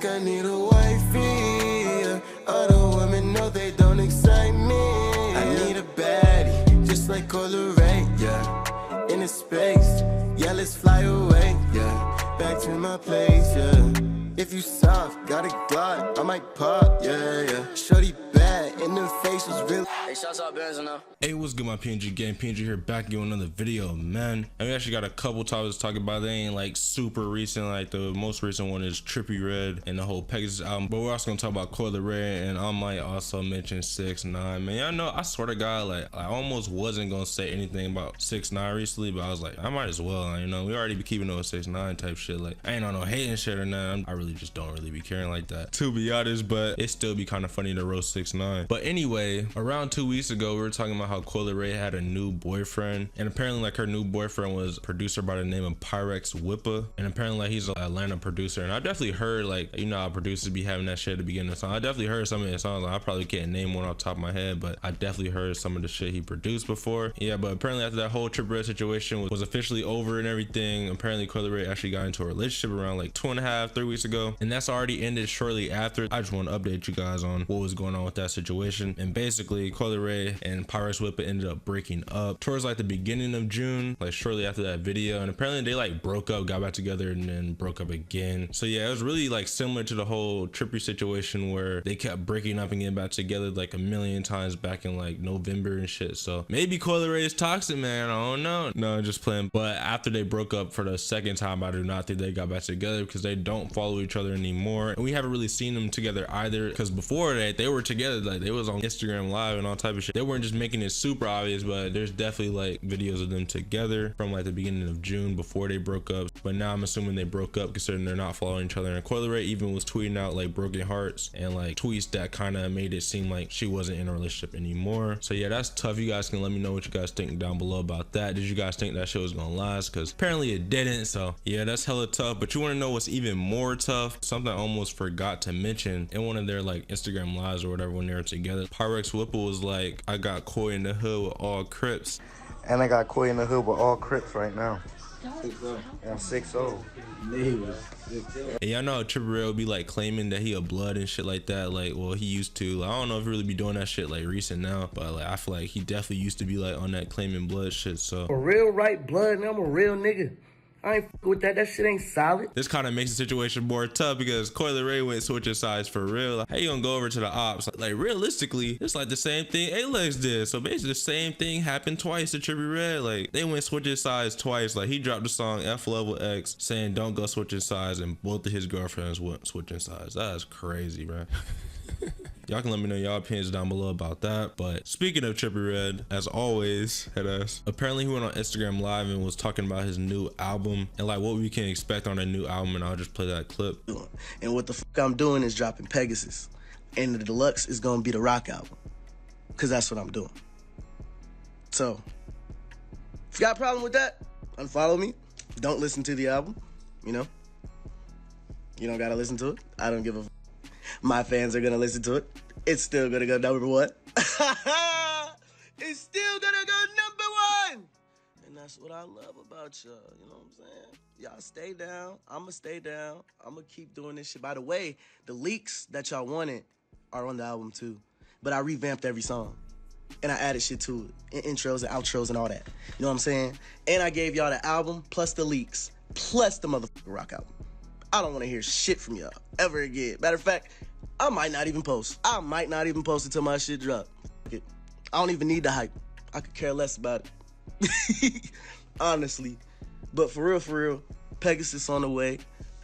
think I need a wifey. Other women know they don't excite me. I need a baddie, just like Coi Leray, yeah. In a space, yeah, let's fly away, yeah. Back to my place, yeah. If you soft, got a Glock, I might pop, yeah. Shorty bad, in the face was real. Hey, shouts out Benz now. Hey, what's good, my PNG gang? PNG here, back with another video, man. And we actually got a couple topics to talk about. They ain't like super recent. Like the most recent one is Trippie Redd and the whole Pegasus album. But we're also gonna talk about Coi Leray, and I might also mention 6ix9ine. Man, y'all know, I swear to God, like I almost wasn't gonna say anything about 6ix9ine recently, but I was like, I might as well. You know, we already be keeping it with 6ix9ine type shit. Like I ain't on no hating shit or nothing. I really just don't really be caring like that, to be honest. But it still be kind of funny to roast 6ix9ine. But anyway, around 2 weeks ago, we were talking about how Coi Leray had a new boyfriend, and apparently like her new boyfriend was a producer by the name of Pyrex Whippa, and apparently like he's an Atlanta producer. And I definitely heard, like, you know how producers be having that shit at the beginning of the song. I definitely heard some of his songs. Like, I probably can't name one off the top of my head, but I definitely heard some of the shit he produced before. Yeah, but apparently after that whole Trippie Redd situation was officially over and everything, apparently Coi Leray actually got into a relationship around like 2.5-3 weeks ago, and that's already ended shortly after. I just want to update you guys on what was going on with that situation. And basically Coi Leray and Pyrex Whippa ended up breaking up towards like the beginning of June, like shortly after that video. And apparently they like broke up, got back together, and then broke up again. So yeah, it was really like similar to the whole Trippie situation where they kept breaking up and getting back together like a million times back in like November and shit. So maybe Coi Leray is toxic, man. I don't know. No, just playing. But after they broke up for the second time, I do not think they got back together because they don't follow each other anymore. And we haven't really seen them together either, because before that they were together, like they was on Instagram Live and all type of shit. They weren't just making it super obvious, but there's definitely like videos of them together from like the beginning of June before they broke up. But now I'm assuming they broke up considering they're not following each other. And Coi Leray even was tweeting out like broken hearts and like tweets that kind of made it seem like she wasn't in a relationship anymore. So yeah, that's tough. You guys can let me know what you guys think down below about that. Did you guys think that shit was gonna last? Because apparently it didn't. So yeah, that's hella tough. But you want to know what's even more tough? Something I almost forgot to mention in one of their like Instagram lives or whatever when they were together. Pyrex Whippa was like, I got Coi in the hood with all Crips. And I got Coi in the hood with all Crips right now. I'm 6'0". And y'all know Trippie Redd would be like claiming that he a blood and shit like that. Like, well, he used to. Like, I don't know if he really be doing that shit like recent now, but like I feel like he definitely used to be like on that claiming blood shit. So a real right blood, and I'm a real nigga. I ain't with that. That shit ain't solid. This kind of makes the situation more tough because Coi Leray went switching sides for real. Like, how you gonna go over to the ops? Like realistically, it's like the same thing Alex did. So basically the same thing happened twice to Trippie Redd. Like they went switching sides twice. Like he dropped the song F Level X saying don't go switching sides, and both of his girlfriends went switching sides. That's crazy, bro. Y'all can let me know y'all opinions down below about that. But speaking of Trippie Redd, as always, apparently he went on Instagram Live and was talking about his new album and like what we can expect on a new album, and I'll just play that clip. And what the fuck I'm doing is dropping Pegasus, and the deluxe is gonna be the rock album, cause that's what I'm doing. So if you got a problem with that, unfollow me. Don't listen to the album. You know, you don't gotta listen to it. I don't give a. My fans are gonna listen to it. It's still gonna go #1. It's still gonna go #1. And that's what I love about y'all. You know what I'm saying? Y'all stay down. I'ma stay down. I'ma keep doing this shit. By the way, the leaks that y'all wanted are on the album too. But I revamped every song. And I added shit to it. Intros and outros and all that. You know what I'm saying? And I gave y'all the album plus the leaks plus the motherfucking rock album. I don't want to hear shit from y'all ever again. Matter of fact, I might not even post. I might not even post until my shit drop. I don't even need the hype. I could care less about it. Honestly. But for real, Pegasus on the way.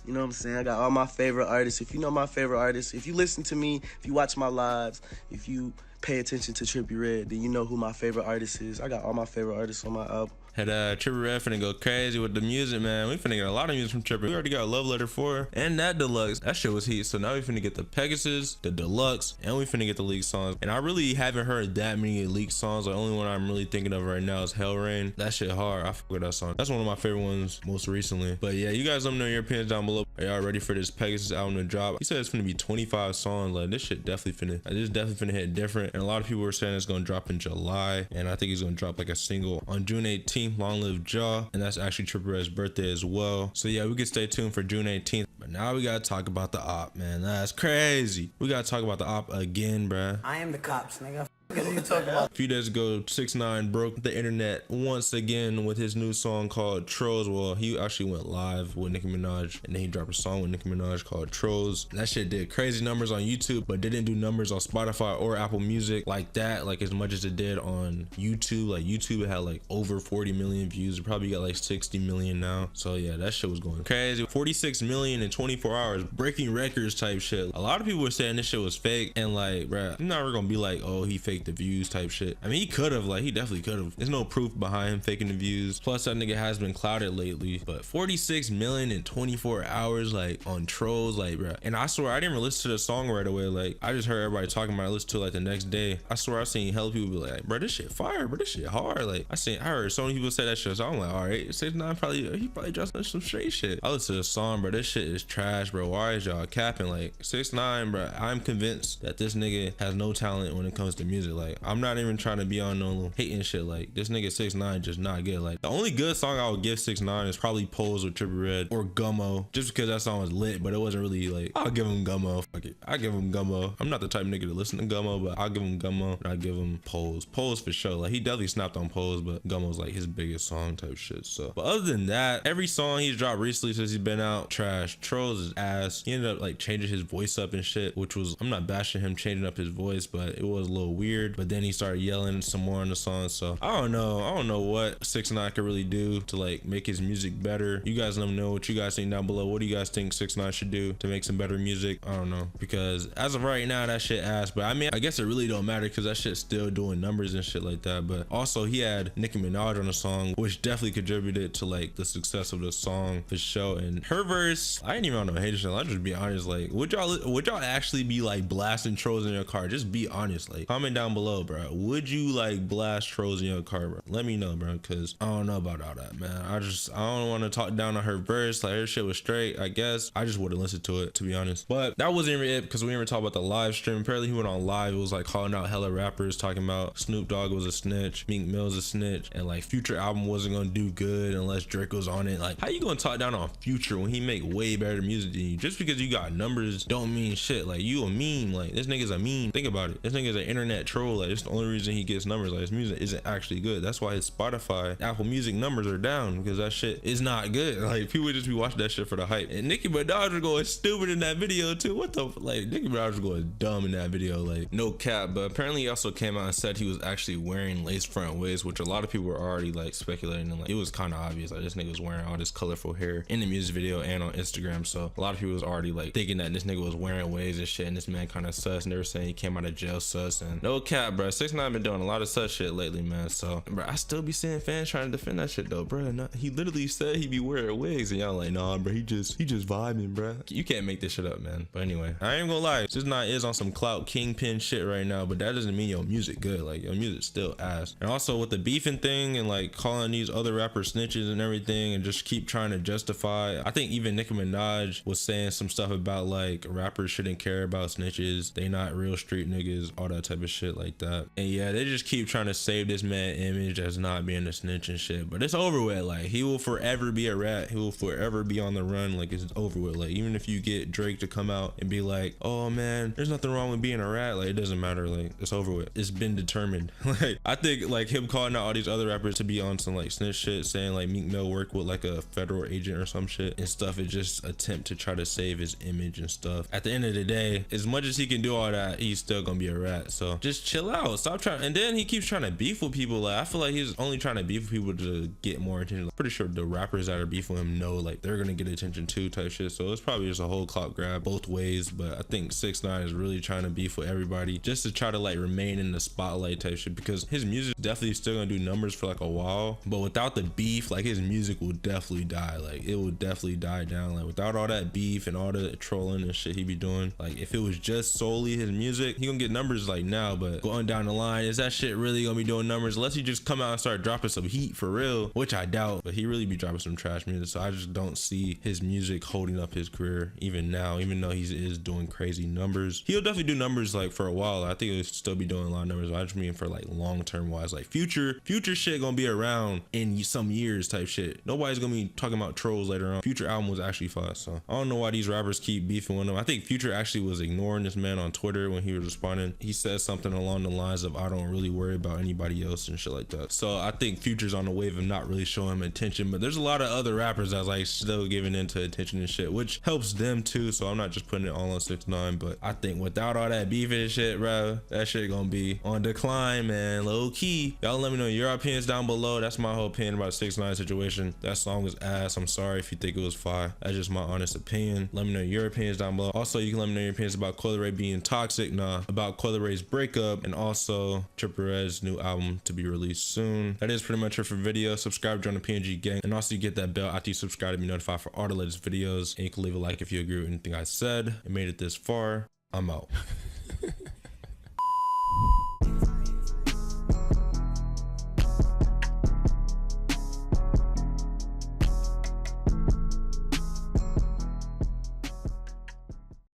You know what I'm saying? I got all my favorite artists. If you know my favorite artists, if you listen to me, if you watch my lives, if you pay attention to Trippie Redd, then you know who my favorite artist is. I got all my favorite artists on my album. Had Trippie Redd finna go crazy with the music, man. We finna get a lot of music from Trippie. We already got a Love Letter 4 and that deluxe. That shit was heat. So now we finna get the Pegasus, the deluxe, and we finna get the leaked songs. And I really haven't heard that many leaked songs. The only one I'm really thinking of right now is Hell Rain. That shit hard. I fuck with that song. That's one of my favorite ones most recently. But yeah, you guys let me know your opinions down below. Are y'all ready for this Pegasus album to drop? He said it's finna be 25 songs. Like this shit definitely finna hit different. And a lot of people were saying it's gonna drop in July. And I think he's gonna drop like a single on June 18th. Long Live Ja. And that's actually Trippie Redd's birthday as well. So yeah, we can stay tuned for June 18th. But now we gotta talk about the op, man. That's crazy. We gotta talk about the op again, bruh. I am the cops, nigga. What are you talking about? A few days ago, 6ix9ine broke the internet once again with his new song called Trollz. Well, he actually went live with Nicki Minaj, and then he dropped a song with Nicki Minaj called Trollz. That shit did crazy numbers on YouTube, but didn't do numbers on Spotify or Apple Music like that, like as much as it did on YouTube. Like YouTube, it had like over 40 million views. It probably got like 60 million now. So yeah, that shit was going crazy. 46 million in 24 hours, breaking records type shit. A lot of people were saying this shit was fake, and like, bruh, I'm never gonna be like, oh, he faked the views type shit. I mean, he could have, like, he definitely could have. There's no proof behind him faking the views. Plus, that nigga has been clouded lately. But 46 million in 24 hours, like, on Trollz, like, bruh. And I swear, I didn't even listen to the song right away. Like, I just heard everybody talking about it. I listened to it like the next day. I swear, I seen hella people be like, bro, this shit fire, bro, this shit hard. Like, I heard so many people say that shit. So I'm like, all right, 6ix9ine he probably just some straight shit. I listened to the song, bro. This shit is trash, bro. Why is y'all capping? Like, 6ix9ine, bro, I'm convinced that this nigga has no talent when it comes to music. Like, I'm not even trying to be on no hating shit. Like, this nigga 6ix9ine just not good. Like, the only good song I would give 6ix9ine is probably Pose with Trippie Redd or Gummo, just because that song was lit, but it wasn't really like, I'll give him Gummo. Fuck it, I give him Gummo. I'm not the type of nigga to listen to Gummo, but I'll give him Gummo, and I'll give him Pose for sure. Like, he definitely snapped on Pose, but Gummo's like his biggest song type shit. So, but other than that, every song he's dropped recently since he's been out, trash. Trollz is ass. He ended up like changing his voice up and shit, which was, I'm not bashing him changing up his voice, but it was a little weird. But then he started yelling some more on the song. So I don't know what 6ix9ine could really do to like make his music better. You guys let me know what you guys think down below. What do you guys think 6ix9ine should do to make some better music? I don't know, because as of right now, that shit ass. But I mean, I guess it really don't matter because that shit's still doing numbers and shit like that. But also, he had Nicki Minaj on the song, which definitely contributed to like the success of the song for sure. And her verse, I ain't even on no hater shit. I'll just be honest. Like, would y'all actually be like blasting Trollz in your car? Just be honest. Like, comment down below, bro. Would you like blast Trollz in your car, bro? Let me know, bro, because I don't know about all that, man. I don't want to talk down on her verse. Like, her shit was straight, I guess. I just wouldn't listen to it, to be honest. But that wasn't even it, because we didn't even talk about the live stream. Apparently he went on live. It was like calling out hella rappers, talking about Snoop Dogg was a snitch, Meek Mill's a snitch, and like Future album wasn't gonna do good unless Drake was on it. Like, how you gonna talk down on Future when he make way better music than you? Just because you got numbers don't mean shit. Like, you a meme. Like, this nigga's a meme. Think about it. This nigga's an internet troll. Like, it's the only reason he gets numbers. Like, his music isn't actually good. That's why his Spotify, Apple Music numbers are down, because that shit is not good. Like, people just be watching that shit for the hype. And Nicki Minaj was going stupid in that video too. What the, like, Nicki Minaj was going dumb in that video, like, no cap. But apparently he also came out and said he was actually wearing lace front wigs, which a lot of people were already like speculating, and like, it was kind of obvious. Like, this nigga was wearing all this colorful hair in the music video and on Instagram, so a lot of people was already like thinking that this nigga was wearing wigs and shit, and this man kind of sus, and they were saying he came out of jail sus. And no cap, bro, 6ix9ine been doing a lot of such shit lately, man. So, bro, I still be seeing fans trying to defend that shit though, bro. He literally said he be wearing wigs, and y'all like, nah, bro, he just vibing, bro. You can't make this shit up, man. But anyway, I ain't gonna lie, 6ix9ine is on some clout kingpin shit right now, but that doesn't mean your music good. Like, your music still ass. And also with the beefing thing and like calling these other rappers snitches and everything, and just keep trying to justify, I think even Nicki Minaj was saying some stuff about like rappers shouldn't care about snitches, they not real street niggas, all that type of shit like that. And yeah, they just keep trying to save this man image as not being a snitch and shit, but it's over with. Like, he will forever be a rat. He will forever be on the run. Like, it's over with. Like, even if you get Drake to come out and be like, oh man, there's nothing wrong with being a rat, like, it doesn't matter. Like, it's over with. It's been determined. Like, I think like him calling out all these other rappers to be on some like snitch shit, saying like Meek Mill worked with like a federal agent or some shit and stuff, is just attempt to try to save his image and stuff. At the end of the day, as much as he can do all that, he's still gonna be a rat. So just chill out, stop trying. And then he keeps trying to beef with people. Like, I feel like he's only trying to beef with people to get more attention. I'm pretty sure the rappers that are beefing him know like they're gonna get attention too, type shit. So it's probably just a whole clout grab both ways. But I think 6ix9ine is really trying to beef with everybody just to try to like remain in the spotlight type shit, because his music definitely still gonna do numbers for like a while, but without the beef, like, his music will definitely die. Like, it will definitely die down. Like, without all that beef and all the trolling and shit he be doing, like, if it was just solely his music, he gonna get numbers like now. But on down the line. Is that shit really gonna be doing numbers? Unless he just come out and start dropping some heat for real, which I doubt, but he really be dropping some trash music. So I just don't see his music holding up his career even now, even though he is doing crazy numbers. He'll definitely do numbers like for a while. I think he'll still be doing a lot of numbers. I just mean for like long-term wise, like future shit gonna be around in some years type shit. Nobody's gonna be talking about Trollz later on. Future album was actually fire, so I don't know why these rappers keep beefing with him. I think Future actually was ignoring this man on Twitter when he was responding. He said something along the lines of, I don't really worry about anybody else and shit like that. So I think Future's on the wave of not really showing him attention, but there's a lot of other rappers that's like still giving into attention and shit, which helps them too. So I'm not just putting it all on 6ix9ine, but I think without all that beef and shit, bro, that shit gonna be on decline, man. Low key. Y'all let me know your opinions down below. That's my whole opinion about 6ix9ine situation. That song was ass. I'm sorry if you think it was fire. That's just my honest opinion. Let me know your opinions down below. Also, you can let me know your opinions about Coi Leray being toxic, about Coi Leray's breakup, and also Trippie Redd's new album to be released soon. That is pretty much it for video. Subscribe, join the PNG gang, and also you get that bell after you subscribe to be notified for all the latest videos. And you can leave a like if you agree with anything I said and made it this far. I'm out.